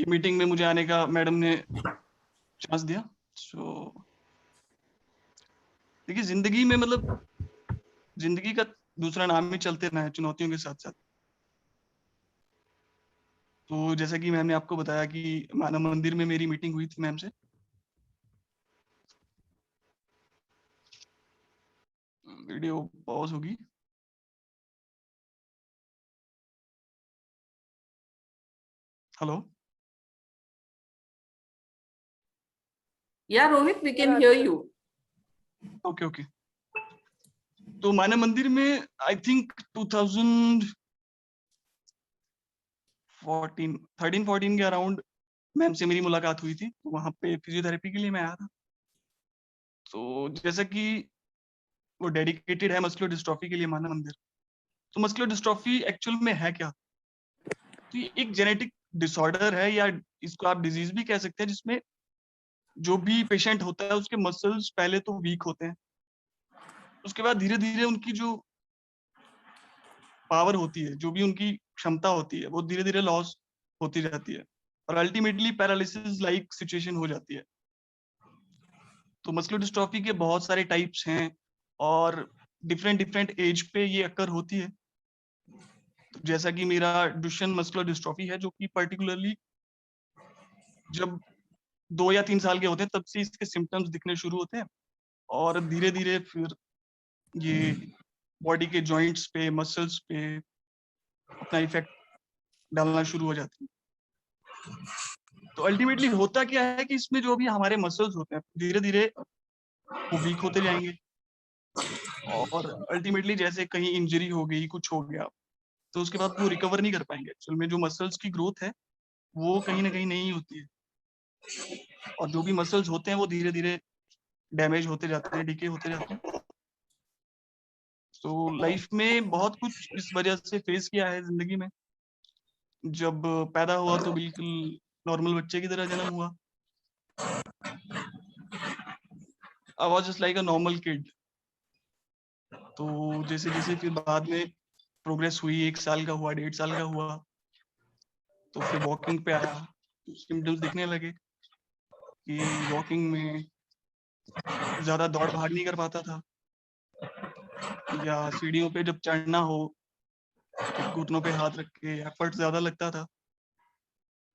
ये मीटिंग में मुझे आने का मैडम ने चांस दिया। सो देखिए, जिंदगी में मतलब जिंदगी का दूसरा नाम ही चलते रहना है चुनौतियों के साथ साथ। तो जैसा कि मैम ने आपको बताया कि मानव मंदिर में मेरी मीटिंग हुई थी मैम से। वीडियो पॉज होगी। Hello. Yeah, Rohit, we can hear you. Okay okay. तो मानव मंदिर में आई थिंक 2013-14 के अराउंड मैम से मेरी मुलाकात हुई थी। तो वहाँ पे फिजियोथेरेपी के लिए मैं आया था। तो जैसा कि वो डेडिकेटेड है मस्कुलर डिस्ट्रॉफी के लिए मानव मंदिर। तो मस्कुलर डिस्ट्रॉफी एक्चुअल में है क्या? तो ये एक जेनेटिक डिसऑर्डर है, या इसको आप डिजीज भी कह सकते हैं, जिसमें जो भी पेशेंट होता है उसके मसल्स पहले तो वीक होते हैं, उसके बाद धीरे धीरे उनकी जो पावर होती है, जो भी उनकी क्षमता होती है, वो धीरे धीरे लॉस होती जाती है और अल्टीमेटली पैरालिसिस लाइक सिचुएशन हो जाती है। तो मस्कुलर डिस्ट्रॉफी के बहुत सारे टाइप्स हैं और डिफरेंट डिफरेंट एज पे ये अकर होती है। तो जैसा कि मेरा डुशेन मस्कुलर डिस्ट्रॉफी है, जो कि पर्टिकुलरली जब 2 या 3 साल के होते हैं तब से इसके सिम्टम्स दिखने शुरू होते हैं और धीरे धीरे फिर ये बॉडी के जॉइंट्स पे, मसल्स पे अपना इफेक्ट डालना शुरू हो जाती है। तो अल्टीमेटली होता क्या है कि इसमें जो भी हमारे मसल्स होते हैं धीरे धीरे वो वीक होते जाएंगे और अल्टीमेटली जैसे कहीं इंजरी हो गई, कुछ हो गया, तो उसके बाद वो रिकवर नहीं कर पाएंगे। एक्चुअल में जो मसल्स की ग्रोथ है वो कहीं ना कहीं नहीं होती है और जो भी मसल्स होते हैं वो धीरे धीरे डैमेज होते जाते हैं, डिके होते जाते हैं। तो लाइफ में बहुत कुछ इस वजह से फेस किया है जिंदगी में। जब पैदा हुआ तो बिल्कुल नॉर्मल बच्चे की तरह जन्म हुआ। I was just like a normal kid. तो जैसे जैसे फिर बाद में प्रोग्रेस हुई, 1 साल का हुआ, 1.5 साल का हुआ, तो फिर वॉकिंग पे आया, सिम्टम्स दिखने लगे कि वॉकिंग में ज्यादा दौड़ भाग नहीं कर पाता था, या सीढ़ियों पे जब चढ़ना हो तो घुटनों पे हाथ रख के एफर्ट ज्यादा लगता था।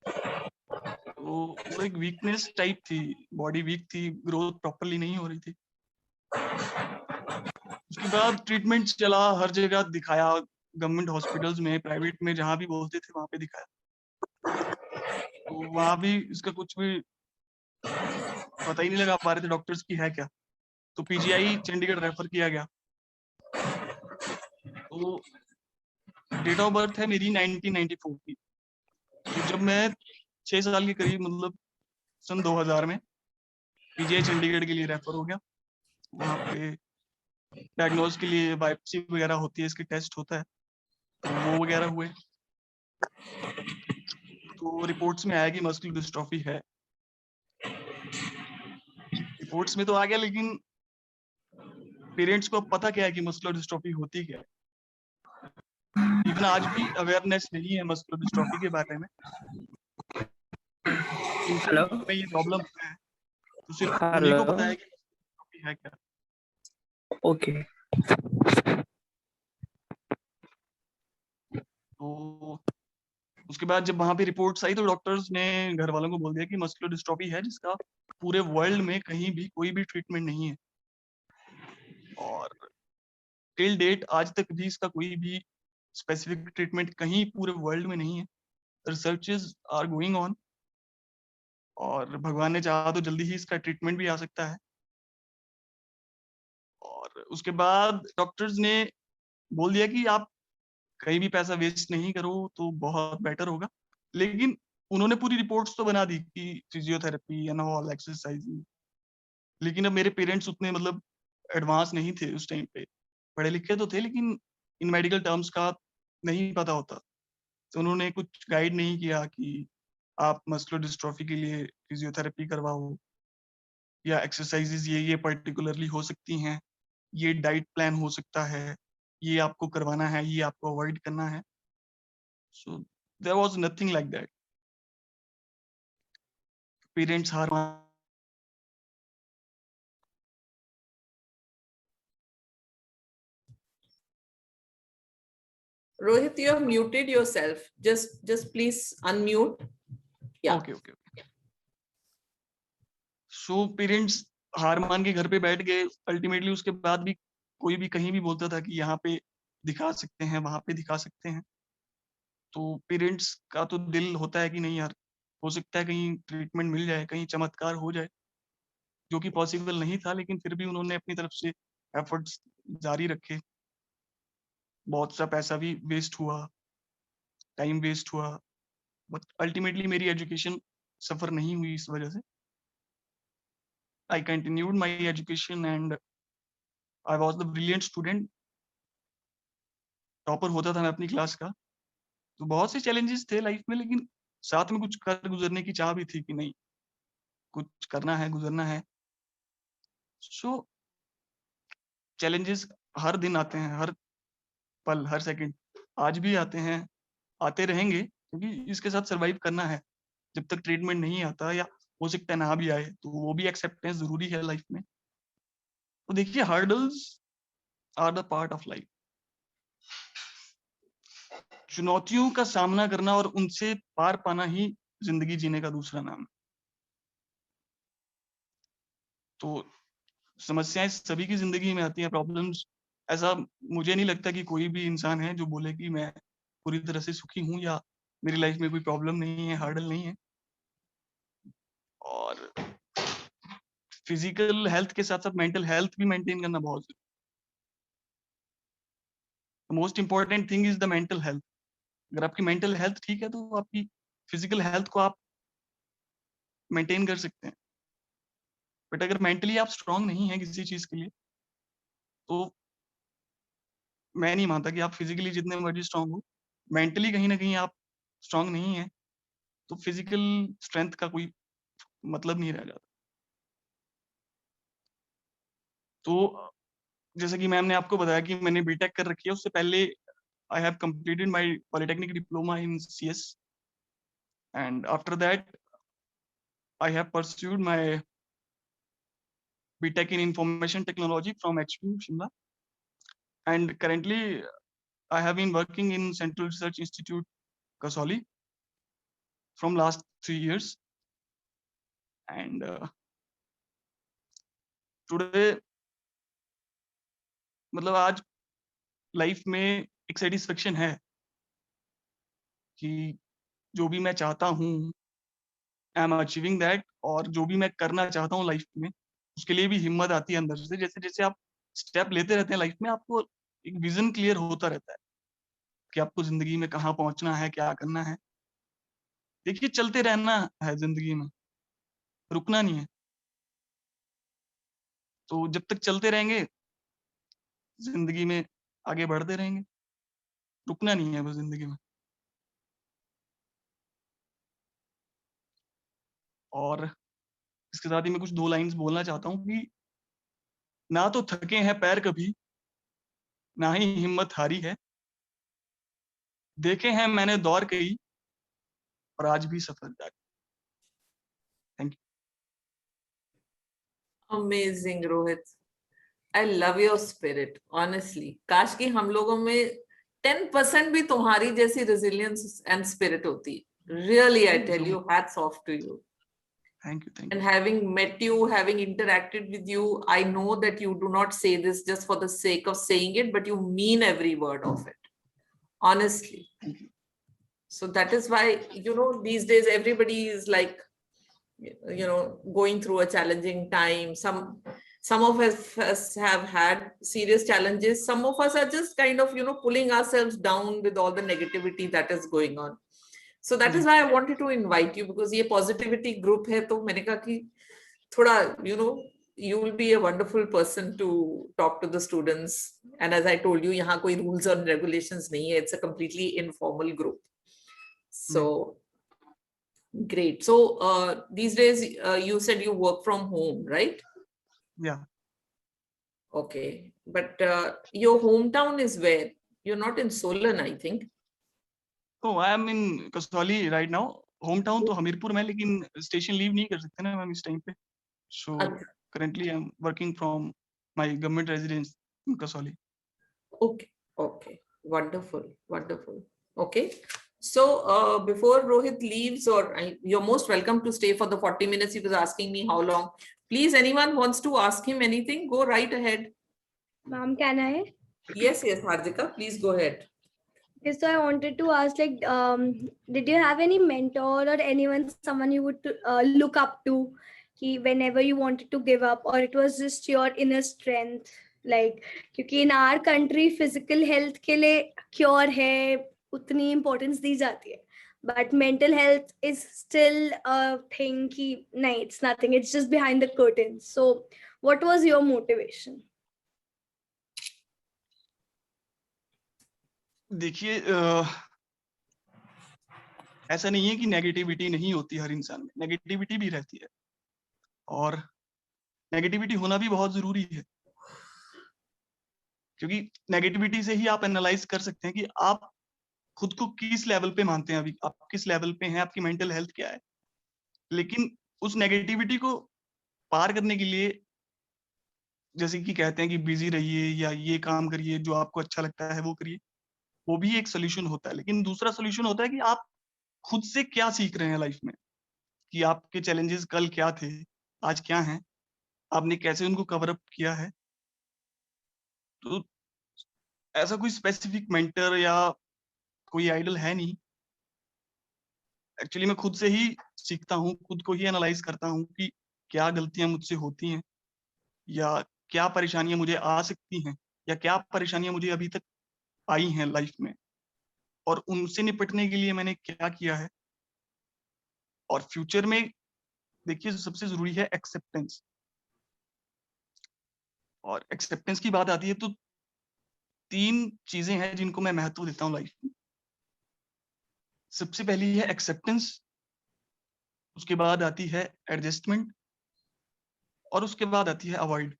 तो वो एक वीकनेस टाइप थी, बॉडी वीक थी, ग्रोथ प्रॉपरली नहीं हो रही थी। उसके बाद ट्रीटमेंट चला, हर जगह दिखाया, गवर्नमेंट हॉस्पिटल्स में, प्राइवेट में, जहाँ भी बोलते थे वहां पे दिखाया। तो वहां भी इसका कुछ भी पता ही नहीं लगा पा रहे थे डॉक्टर्स की है क्या। तो पीजीआई चंडीगढ़ रेफर किया गया। तो डेट ऑफ बर्थ है मेरी 1994 की। तो जब मैं 6 साल के करीब, मतलब सन 2000 में पीजीआई चंडीगढ़ के लिए रेफर हो गया। वहाँ पे डायग्नोज के लिए बायोप्सी वगैरह होती है, इसके टेस्ट होता है, तो वो वगैरह हुए। तो रिपोर्ट्स में आया कि मस्कुलर डिस्ट्रॉफी है। रिपोर्ट्स में तो आ गया, लेकिन पेरेंट्स को अब पता क्या है कि मस्कुलर डिस्ट्रॉफी होती क्या है। इवन आज भी अवेयरनेस नहीं है मस्कुलर डिस्ट्रॉफी के बारे में। जिनके हेलो में ये प्रॉब्लम है तो सिर्फ उन्हीं हेलो को पता है कि डिस्ट्रॉफी है क्या। ओके तो उसके बाद जब वहां पे रिपोर्ट्स आई तो डॉक्टर्स ने घर वालों को बोल दिया कि मस्कुलर डिस्ट्रॉफी है, जिसका पूरे वर्ल्ड में कहीं भी कोई भी ट्रीटमेंट नहीं है और टिल डेट आज तक भी इसका कोई भी स्पेसिफिक ट्रीटमेंट कहीं पूरे वर्ल्ड में नहीं है। रिसर्चेस आर गोइंग ऑन और भगवान ने चाहा तो जल्दी ही इसका ट्रीटमेंट भी आ सकता है। और उसके बाद डॉक्टर्स ने बोल दिया कि आप कहीं भी पैसा वेस्ट नहीं करो तो बहुत बेटर होगा। लेकिन उन्होंने पूरी रिपोर्ट्स तो बना दी कि फिजियोथेरेपी एंड ऑल एक्सरसाइज। लेकिन अब मेरे पेरेंट्स उतने मतलब एडवांस नहीं थे उस टाइम पे, पढ़े लिखे तो थे लेकिन इन मेडिकल टर्म्स का नहीं पता होता। तो उन्होंने कुछ गाइड नहीं किया कि आप मस्कुलर डिस्ट्रॉफी के लिए फिजियोथेरेपी करवाओ, या एक्सरसाइजेज ये पर्टिकुलरली हो सकती हैं, ये डाइट प्लान हो सकता है, ये आपको करवाना है, ये आपको अवॉइड करना है। So there was nothing like that. Parents हार मान Rohit, you have muted yourself. Just please unmute. Yeah. Okay so parents हार मान के घर पे बैठ गए। अल्टीमेटली उसके बाद भी कोई भी कहीं भी बोलता था कि यहाँ पे दिखा सकते हैं, वहां पे दिखा सकते हैं। तो पेरेंट्स का तो दिल होता है कि नहीं यार, हो सकता है कहीं ट्रीटमेंट मिल जाए, कहीं चमत्कार हो जाए, जो कि पॉसिबल नहीं था, लेकिन फिर भी उन्होंने अपनी तरफ से एफर्ट्स जारी रखे। बहुत सा पैसा भी वेस्ट हुआ, टाइम वेस्ट हुआ, बट अल्टीमेटली मेरी एजुकेशन सफर नहीं हुई इस वजह से। I continued my education and I was the brilliant student. Topper होता था मैं अपनी क्लास का। तो बहुत से चैलेंजेस थे लाइफ में, लेकिन साथ में कुछ कर गुजरने की चाह भी थी कि नहीं, कुछ करना है, गुजरना है। सो चैलेंजेस हर दिन आते हैं, हर पल, हर सेकंड, आज भी आते हैं, आते रहेंगे, क्योंकि इसके साथ सरवाइव करना है। जब तक ट्रीटमेंट नहीं आता, या हो सकता है ना भी आए, तो वो भी एक्सेप्टेंस जरूरी है लाइफ में। तो देखिए, hurdles are the part of life. चुनौतियों का सामना करना और उनसे पार पाना ही जिंदगी जीने का दूसरा नाम है। तो समस्याएं सभी की जिंदगी में आती हैं, प्रॉब्लम्स। ऐसा मुझे नहीं लगता कि कोई भी इंसान है जो बोले कि मैं पूरी तरह से सुखी हूं या मेरी लाइफ में कोई प्रॉब्लम नहीं है, हर्डल नहीं है। और फिजिकल हेल्थ के साथ साथ मेंटल हेल्थ भी मेंटेन करना बहुत जरूरी है। Most important thing is the mental health. अगर आपकी मेंटल हेल्थ ठीक है, तो आपकी फिजिकल हेल्थ को आप मेंटेन कर सकते हैं। बट अगर मेंटली आप स्ट्रांग नहीं है किसी चीज के लिए, तो मैं नहीं मानता कि आप फिजिकली जितने मर्जी स्ट्रांग हो, मेंटली कहीं ना कहीं आप स्ट्रांग नहीं है, तो फिजिकल स्ट्रेंथ का कोई मतलब नहीं रह जाता। तो जैसे कि मैम ने आपको बताया कि मैंने बीटेक कर रखी है, उससे पहले I have completed my polytechnic diploma in CS, and after that I have pursued my BTech in information technology from HPU Shimla, and currently I have been working in Central Research Institute, Kasoli, from last 3 years. And today, मतलब आज life में एक satisfaction है कि जो भी मैं चाहता हूँ, आई एम अचीविंग दैट, और जो भी मैं करना चाहता हूँ लाइफ में, उसके लिए भी हिम्मत आती है अंदर से। जैसे जैसे आप स्टेप लेते रहते हैं लाइफ में, आपको एक विजन क्लियर होता रहता है कि आपको जिंदगी में कहाँ पहुंचना है, क्या करना है। देखिए, चलते रहना है जिंदगी में, रुकना नहीं है। तो जब तक चलते रहेंगे जिंदगी में, आगे बढ़ते रहेंगे, रुकना नहीं है बस जिंदगी में। और इसके साथ ही मैं कुछ 2 लाइंस बोलना चाहता हूँ कि ना तो थके हैं पैर कभी, ना ही हिम्मत हारी है, देखे हैं मैंने दौर कई, और आज भी सफर जारी। Thank you. Amazing, Rohit. I love your spirit, honestly. काश कि हम लोगों में 10% भी तुम्हारी जैसी resilience and spirit होती। Really, I tell you, hats off to you. Thank you. And having met you, having interacted with you, I know that you do not say this just for the sake of saying it, but you mean every word of it. Honestly. Thank you. So that is why, these days everybody is like, going through a challenging time. Some of us have had serious challenges. Some of us are just kind of, pulling ourselves down with all the negativity that is going on. So that is why I wanted to invite you, because ये positivity group है, तो मैंने कहा कि थोड़ा, you will be a wonderful person to talk to the students. And as I told you, यहाँ कोई rules or regulations नहीं है. It's a completely informal group. So great. So these days, you said you work from home, right? Yeah. Okay. But your hometown is where? You're not in Solan, I think. Oh, I am in Kasoli right now. Home town तो हमीरपुर में, लेकिन station leave नहीं कर सकते ना ma'am इस time पे। सो अच्छा, currently I'm working from my government residence in Kasoli. okay, okay, wonderful, wonderful. Okay, so before Rohit leaves, or you're most welcome to stay for the 40 minutes. He was asking me how long. Please, anyone wants to ask him anything, go right ahead. Ma'am, can I? Yes, yes, Hardika, please go ahead. Okay, so I wanted to ask, like, did you have any mentor or anyone, someone you would look up to, whenever you wanted to give up, or it was just your inner strength? Like, क्योंकि in our country physical health के लिए cure है, उतनी importance दी जाती है, but mental health is still a thing कि नहीं, it's nothing, it's just behind the curtains. So, what was your motivation? देखिए ऐसा नहीं है कि नेगेटिविटी नहीं होती हर इंसान में, नेगेटिविटी भी रहती है और नेगेटिविटी होना भी बहुत जरूरी है, क्योंकि नेगेटिविटी से ही आप एनालाइज कर सकते हैं कि आप खुद को किस लेवल पे मानते हैं, अभी आप किस लेवल पे हैं, आपकी मेंटल हेल्थ क्या है। लेकिन उस नेगेटिविटी को पार करने के लिए, जैसे कि कहते हैं कि बिजी रहिए या ये काम करिए जो आपको अच्छा लगता है वो करिए, वो भी एक सोल्यूशन होता है। लेकिन दूसरा सोल्यूशन होता है कि आप खुद से क्या सीख रहे हैं लाइफ में, कि आपके चैलेंजेस कल क्या थे, आज क्या हैं, आपने कैसे उनको कवर अप किया है। तो ऐसा कोई स्पेसिफिक मेंटर या कोई आइडल है नहीं। एक्चुअली मैं खुद से ही सीखता हूँ, खुद को ही एनालाइज करता हूँ कि क्या गलतियां मुझसे होती हैं या क्या परेशानियां मुझे आ सकती हैं या क्या परेशानियां मुझे अभी तक आई हैं लाइफ में, और उनसे निपटने के लिए मैंने क्या किया है। और फ्यूचर में देखिए सबसे जरूरी है एक्सेप्टेंस, और एक्सेप्टेंस की बात आती है तो 3 चीजें हैं जिनको मैं महत्व देता हूँ लाइफ में। सबसे पहली है एक्सेप्टेंस, उसके बाद आती है एडजस्टमेंट, और उसके बाद आती है अवॉइड।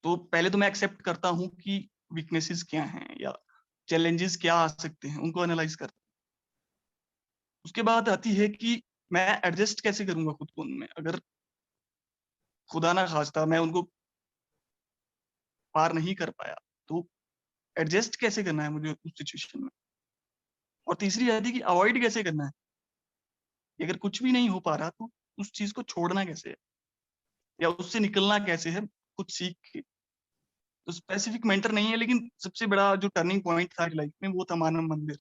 तो पहले तो मैं एक्सेप्ट करता हूँ कि वीकनेसेस क्या हैं या चैलेंजेस क्या आ सकते हैं, उनको एनालाइज करता हूँ। उसके बाद आती है कि मैं एडजस्ट कैसे करूंगा खुद को उनमें, अगर खुदा ना खास्ता मैं उनको पार नहीं कर पाया तो एडजस्ट कैसे करना है मुझे उस सिचुएशन में। और तीसरी आती है कि अवॉइड कैसे करना है, अगर कुछ भी नहीं हो पा रहा तो उस चीज को छोड़ना कैसे है या उससे निकलना कैसे है कुछ सीख के। तो स्पेसिफिक मेंटर नहीं है, लेकिन सबसे बड़ा जो टर्निंग पॉइंट था लाइफ में वो था मानव मंदिर।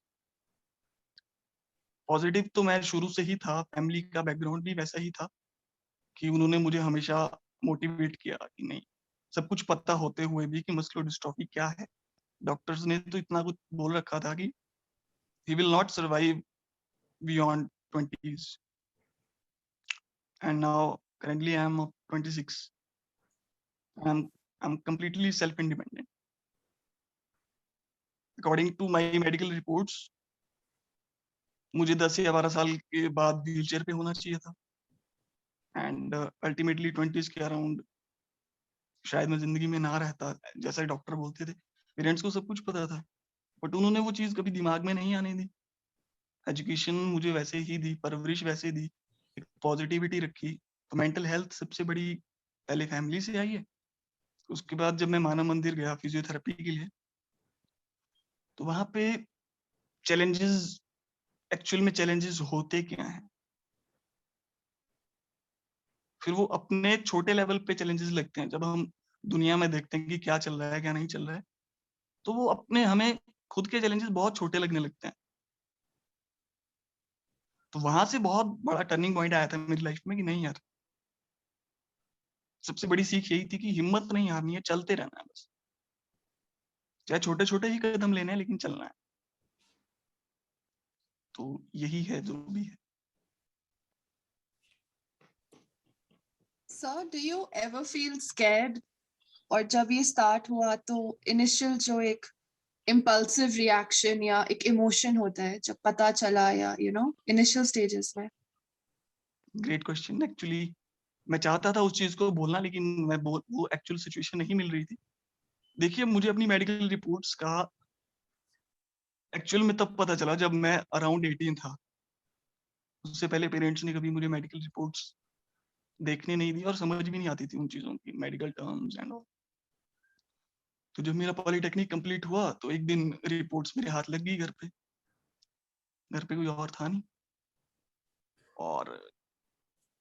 पॉजिटिव तो मैं शुरू से ही था, फैमिली का बैकग्राउंड भी वैसा ही था कि उन्होंने मुझे हमेशा मोटिवेट किया कि नहीं, सब कुछ पता होते हुए भी कि मस्कुलर डिस्ट्रॉफी क्या है। डॉक्टर्स ने तो इतना कुछ बोल रखा था कि he will not survive beyond 20s, and now currently I am 26 and I'm completely self independent. According to my medical reports, मुझे 10 या 12 साल के बाद व्हील चेयर पे होना चाहिए था, एंड अल्टीमेटली 20s के अराउंड शायद मैं जिंदगी में ना रहता, जैसा डॉक्टर बोलते थे। पेरेंट्स को सब कुछ पता था, बट उन्होंने वो चीज कभी दिमाग में नहीं आने दी। एजुकेशन मुझे वैसे ही दी, परवरिश वैसे दी, एक पॉजिटिविटी रखी। तो मेंटल हेल्थ सबसे बड़ी पहले फैमिली से आई है। उसके बाद जब मैं मानव मंदिर गया फिजियोथेरेपी के लिए, तो वहां पे चैलेंजेस, एक्चुअल में चैलेंजेस होते क्या हैं, फिर वो अपने छोटे लेवल पे चैलेंजेस लगते हैं। जब हम दुनिया में देखते हैं कि क्या चल रहा है क्या नहीं चल रहा है, तो वो अपने हमें खुद के चैलेंजेस बहुत छोटे लगने लगते हैं। तो वहां से बहुत बड़ा टर्निंग पॉइंट आया था मेरी लाइफ में कि नहीं यार, सबसे बड़ी सीख यही थी कि हिम्मत नहीं हारनी है, चलते रहना है बस, चाहे छोटे छोटे ही कदम लेने हैं लेकिन चलना है। तो यही है जो भी है। Sir, do you ever feel scared? और जब ये start हुआ तो initial जो एक impulsive reaction या एक emotion होता है जब पता चला, या initial stages में? Great question. एक्चुअली मैं चाहता था उस चीज को बोलना, लेकिन वो एक्चुअल सिचुएशन नहीं मिल रही थी। देखिए मुझे अपनी मेडिकल रिपोर्ट्स का एक्चुअल में तब पता चला जब मैं अराउंड 18 था। उससे पहले पेरेंट्स ने कभी मुझे मेडिकल रिपोर्ट्स देखने नहीं दी और समझ भी नहीं आती थी उन चीजों की, मेडिकल टर्म्स एंड ऑल। तो जब मेरा पॉलिटेक्निक कंप्लीट हुआ तो एक दिन रिपोर्ट्स मेरे हाथ लग गई घर पे कोई और था नहीं। और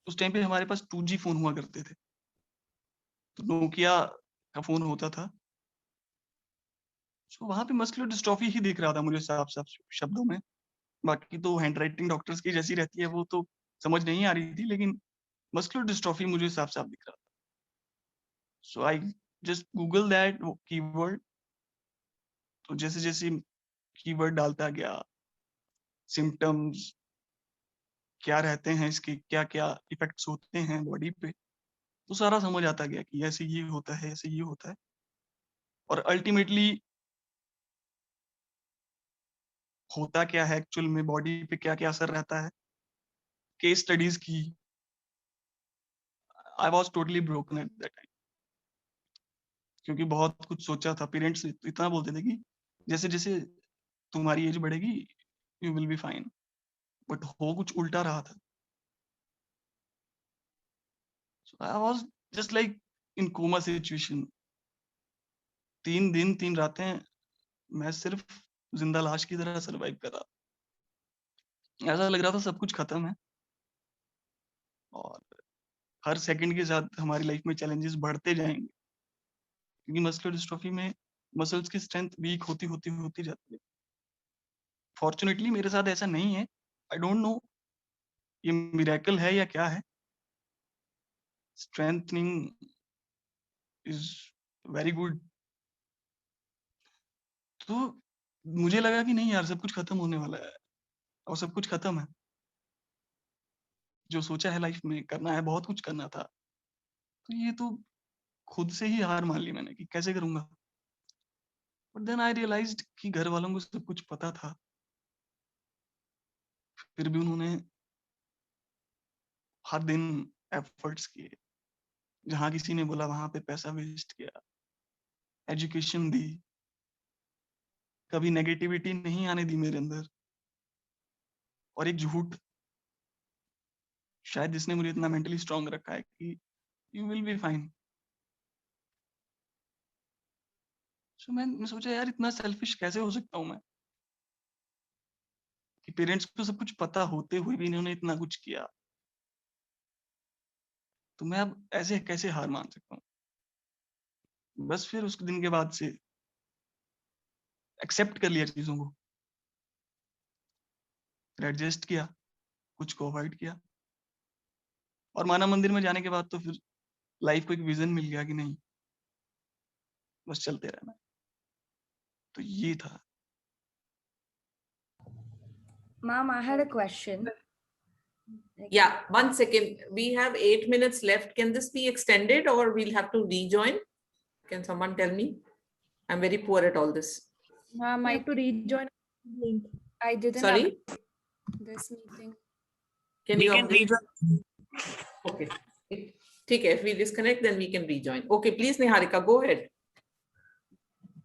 उस टाइम पे हमारे पास 2G फोन हुआ करते थे, तो नोकिया का फोन होता था। तो वहां पे मस्कुलर डिस्ट्रॉफी ही दिख रहा था मुझे साफ साफ शब्दों में। बाकी तो हैंड राइटिंग डॉक्टर्स की जैसी रहती है वो तो समझ नहीं आ रही थी, लेकिन मस्कुलर डिस्ट्रॉफी मुझे साफ साफ दिख रहा था। So I just Google that keyword. तो जैसे जैसे कीवर्ड डालता गया, सिम्टम्स क्या रहते हैं इसके, क्या क्या इफेक्ट्स होते हैं बॉडी पे, तो सारा समझ आता गया कि ऐसे ये होता है, ऐसे ये होता है। और अल्टीमेटली होता क्या है एक्चुअल में, बॉडी पे क्या क्या असर रहता है, केस स्टडीज की। I was totally broken at that time, क्योंकि बहुत कुछ सोचा था। पेरेंट्स इतना बोलते थे कि जैसे जैसे तुम्हारी एज बढ़ेगी you will be fine, but हो कुछ उल्टा रहा था। I was just like in coma situation. 3 दिन 3 रातें मैं सिर्फ जिंदा लाश की तरह सरवाइव कर रहा। ऐसा लग रहा था सब कुछ खत्म है और हर सेकंड के साथ हमारी लाइफ में चैलेंजेस बढ़ते जाएंगे, क्योंकि मस्कुलर डिस्ट्रॉफी में मसल्स की स्ट्रेंथ वीक होती होती होती जाती है। फॉर्चुनेटली मेरे साथ ऐसा नहीं है। आई डोंट नो ये मिरेकल है या क्या है। Strengthening is very good. तो मुझे लगा कि नहीं यार, सब कुछ खत्म होने वाला है और सब कुछ खत्म है। जो सोचा है लाइफ में करना है, बहुत कुछ करना था, तो ये तो खुद से ही हार मान ली मैंने कि कैसे करूंगा। बट देन आई रियलाइज्ड कि घर वालों को सब कुछ पता था, फिर भी उन्होंने हर दिन एफर्ट्स किए। जहां किसी ने बोला वहां पे पैसा वेस्ट किया, एजुकेशन दी, कभी नेगेटिविटी नहीं आने दी मेरे अंदर। और एक झूठ शायद जिसने मुझे इतना मेंटली स्ट्रांग रखा है कि यू विल बी फाइन। सो मैं सोचा यार, इतना सेल्फिश कैसे हो सकता हूँ मैं, कि पेरेंट्स को सब कुछ पता होते हुए भी इन्होंने इतना कुछ किया। तो मैं अब ऐसे कैसे हार मान सकता हूँ। बस फिर उस दिन के बाद से एक्सेप्ट कर लिया चीजों को, फिर एडजस्ट किया, कुछ को अवॉइड किया। और माना मंदिर में जाने के बाद तो फिर लाइफ को एक विजन मिल गया कि नहीं, बस चलते रहना है। तो ये था। Ma'am, I had a question. Yeah, 1 second. We have 8 minutes left. Can this be extended or we'll have to rejoin? Can someone tell me? I'm very poor at all this. Ma'am, I have to rejoin link. I didn't Sorry? update this meeting. Can We you can update? rejoin. Okay. Okay, if we disconnect, then we can rejoin. Okay, please, Niharika, go ahead.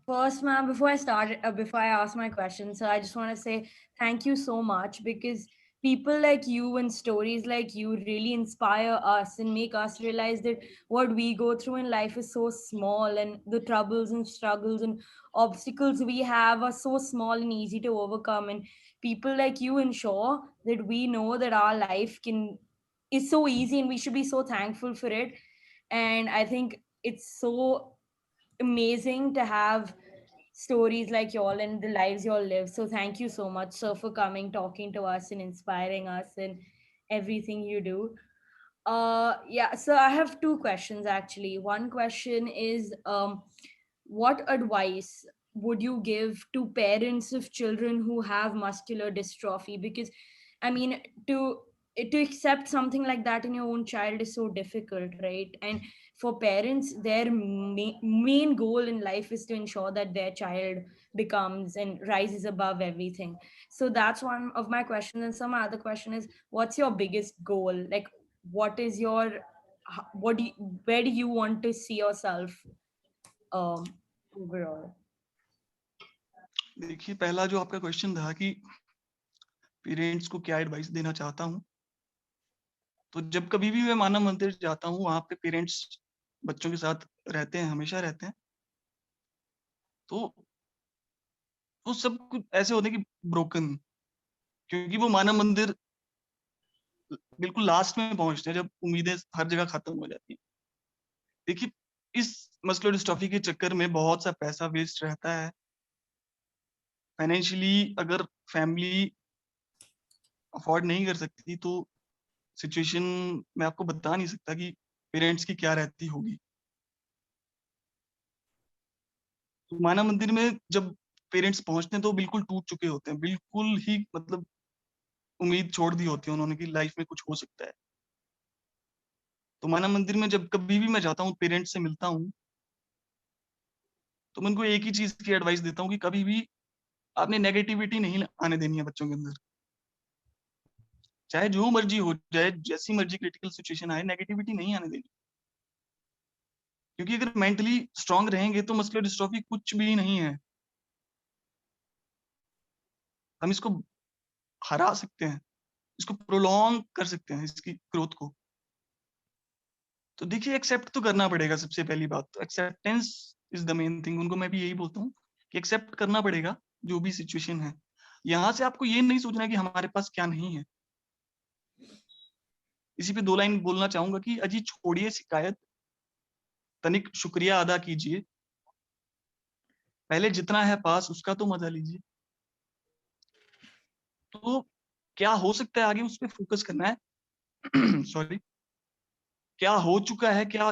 First, ma'am, before I ask my question, so I just want to say thank you so much, because people like you and stories like you really inspire us and make us realize that what we go through in life is so small, and the troubles and struggles and obstacles we have are so small and easy to overcome. And people like you ensure that we know that our life is so easy and we should be so thankful for it. And I think it's so amazing to have stories like y'all and the lives y'all live. So thank you so much, sir, for coming, talking to us, and inspiring us in everything you do. Yeah, so I have two questions actually. One question is, what advice would you give to parents of children who have muscular dystrophy? Because I mean, to accept something like that in your own child is so difficult, right? And for parents, their main goal in life is to ensure that their child becomes and rises above everything. So that's one of my questions. And some other question is, what's your biggest goal? Like, what is your what do you, where do you want to see yourself um overall? देखिए, पहला जो आपका question था कि parents को क्या advice देना चाहता हूँ, तो जब कभी भी मैं मानव मंदिर जाता हूँ, वहाँ पे पेरेंट्स बच्चों के साथ रहते हैं, हमेशा रहते हैं। तो वो सब कुछ ऐसे होते हैं कि ब्रोकन, क्योंकि वो मानव मंदिर बिल्कुल लास्ट में पहुंचते हैं जब उम्मीदें हर जगह खत्म हो जाती हैं। देखिए, इस मस्कुलर डिस्ट्रॉफी के चक्कर में बहुत सा पैसा वेस्ट रहता है। फाइनेंशियली अगर फैमिली अफोर्ड नहीं कर सकती तो सिचुएशन मैं आपको बता नहीं सकता कि पेरेंट्स की क्या रहती होगी। तो मानव मंदिर में जब पेरेंट्स पहुंचते हैं तो बिल्कुल टूट चुके होते हैं, बिल्कुल ही मतलब उम्मीद छोड़ दी होती है उन्होंने कि लाइफ में कुछ हो सकता है। तो मानव मंदिर में जब कभी भी मैं जाता हूँ, पेरेंट्स से मिलता हूँ, तो मैं उनको एक ही चीज की एडवाइस देता हूँ कि कभी भी आपने नेगेटिविटी नहीं आने देनी है बच्चों के अंदर। चाहे जो मर्जी हो जाए, जैसी मर्जी क्रिटिकल सिचुएशन आए, नेगेटिविटी नहीं आने देनी। क्योंकि अगर मेंटली स्ट्रांग रहेंगे तो मस्कुलर डिस्ट्रॉफी कुछ भी नहीं है। हम इसको हरा सकते हैं, इसको प्रोलॉन्ग कर सकते हैं, इसकी ग्रोथ को। तो देखिए, एक्सेप्ट तो करना पड़ेगा। सबसे पहली बात तो acceptance is the main thing. उनको मैं भी यही बोलता हूँ कि एक्सेप्ट करना पड़ेगा जो भी सिचुएशन है। यहाँ से आपको ये नहीं सोचना कि हमारे पास क्या नहीं है। इसी पे 2 लाइन बोलना चाहूंगा कि अजी छोड़िए शिकायत, तनिक शुक्रिया अदा कीजिए, पहले जितना है पास उसका तो मजा लीजिए। तो क्या हो सकता है आगे, उस पर फोकस करना है। सॉरी, क्या हो चुका है, क्या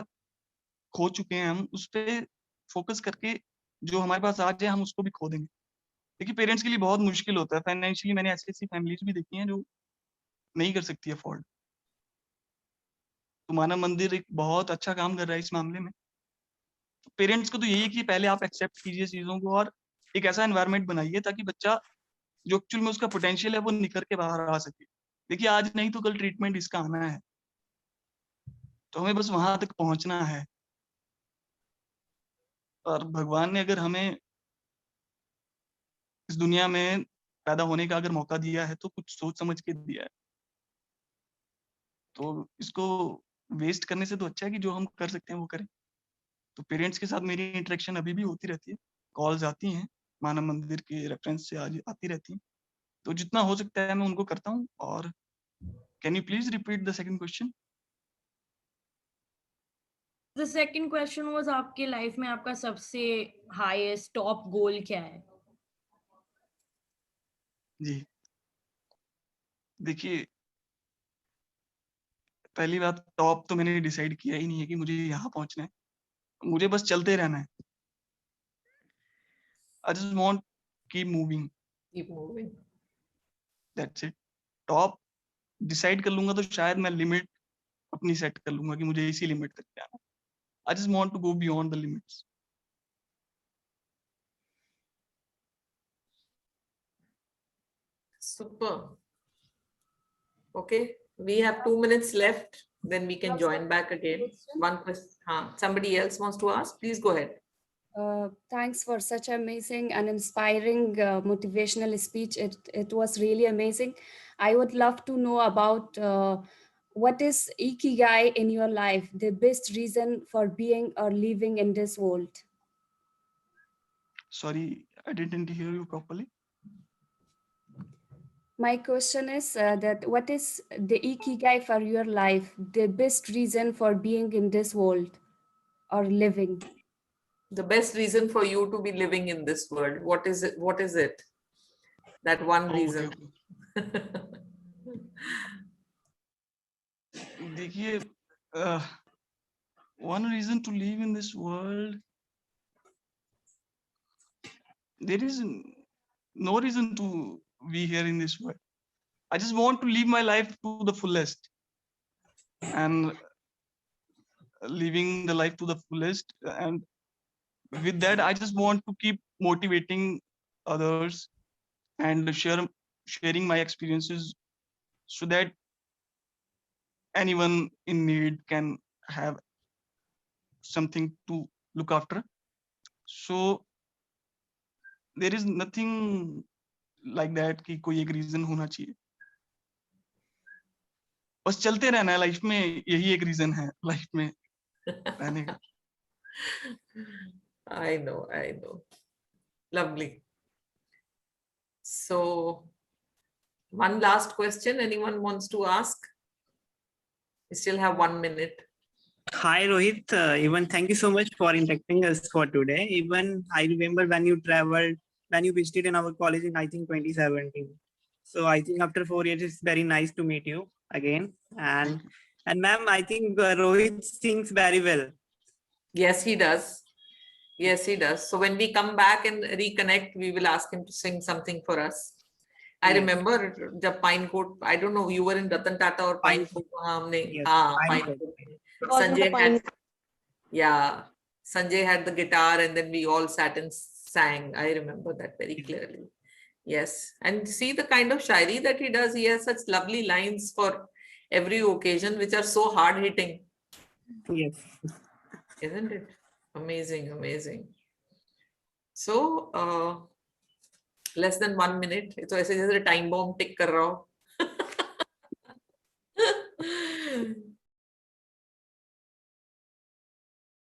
खो चुके हैं हम, उस पे फोकस करके जो हमारे पास आज है हम उसको भी खो देंगे। देखिए, पेरेंट्स के लिए बहुत मुश्किल होता है फाइनेंशियली। मैंने ऐसी ऐसी फैमिलीज भी देखी हैं जो नहीं कर सकती अफोर्ड। तो मानव मंदिर एक बहुत अच्छा काम कर रहा है इस मामले में। तो पेरेंट्स को तो यही है कि पहले आप एक्सेप्ट कीजिए चीजों को और एक ऐसा एनवायरनमेंट बनाइए ताकि बच्चा जो एक्चुअल में उसका पोटेंशियल है वो निखर के बाहर आ सके। देखिए, आज नहीं तो कल ट्रीटमेंट इसका आना है, तो हमें बस वहां तक पहुंचना है। और भगवान ने अगर हमें इस दुनिया में पैदा होने का अगर मौका दिया है तो कुछ सोच समझ के दिया है। तो इसको वेस्ट करने से तो अच्छा है कि जो हम कर सकते हैं वो करें। तो पेरेंट्स के साथ मेरी इंटरेक्शन अभी भी होती रहती है, कॉल्स आती हैं, मानव मंदिर के रेफरेंस से आज आती रहती हैं। तो जितना हो सकता है मैं उनको करता हूँ। और can you please repeat the second question? The second question was आपके लाइफ में आपका सबसे हाईएस्ट टॉप गोल क्या है? जी, देखिए, पहली बात, टॉप तो मैंने डिसाइड किया ही नहीं है कि मुझे यहाँ पहुंचना है। मुझे बस चलते रहना है। I just want keep moving, Keep moving. That's it. Top decide कर लूंगा तो शायद मैं लिमिट अपनी सेट कर लूंगा कि मुझे इसी लिमिट तक जाना है। I just want to go beyond the limits. Super. Okay, we have 2 minutes left. Then we can join back again. One question. Somebody else wants to ask. Please go ahead. Thanks for such amazing and inspiring motivational speech. It was really amazing. I would love to know about what is ikigai in your life, the best reason for being or living in this world. Sorry, I didn't hear you properly. My question is that what is the ikigai for your life, the best reason for being in this world or living? The best reason for you to be living in this world. What is it? What is it? That one Okay, reason. okay. देखिए, one reason to live in this world, there is no reason to be here in this world. I just want to live my life to the fullest, and living the life to the fullest. And with that, I just want to keep motivating others and sharing my experiences so that anyone in need can have something to look after. So there is nothing like that कि कोई एक reason होना चाहिए, बस चलते रहना है life में, यही एक रीजन है लाइफ में रहने का. I know. Lovely. So, one last question. Anyone wants to ask? We still have 1 minute. Hi Rohit, even thank you so much for interacting us for today. Even I remember when you traveled, when you visited in our college in I think 2017. So I think after 4 years, it's very nice to meet you again. And ma'am, I think Rohit sings very well. Yes, he does. Yes, he does. So when we come back and reconnect, we will ask him to sing something for us. I Yes. remember the Pine Court. I don't know, you were in Ratan Tata or Pine Pine Court. Yes, Pine Pine Court. Court. Also the Sanjay Pine- had, yeah, Sanjay had the guitar and then we all sat and sang. I remember that very clearly. Yes, and see the kind of shairi that he does. He has such lovely lines for every occasion, which are so hard hitting, Yes. isn't it? Amazing, amazing. So, less than 1 minute. तो ऐसे जैसे time bomb tick कर रहा हो.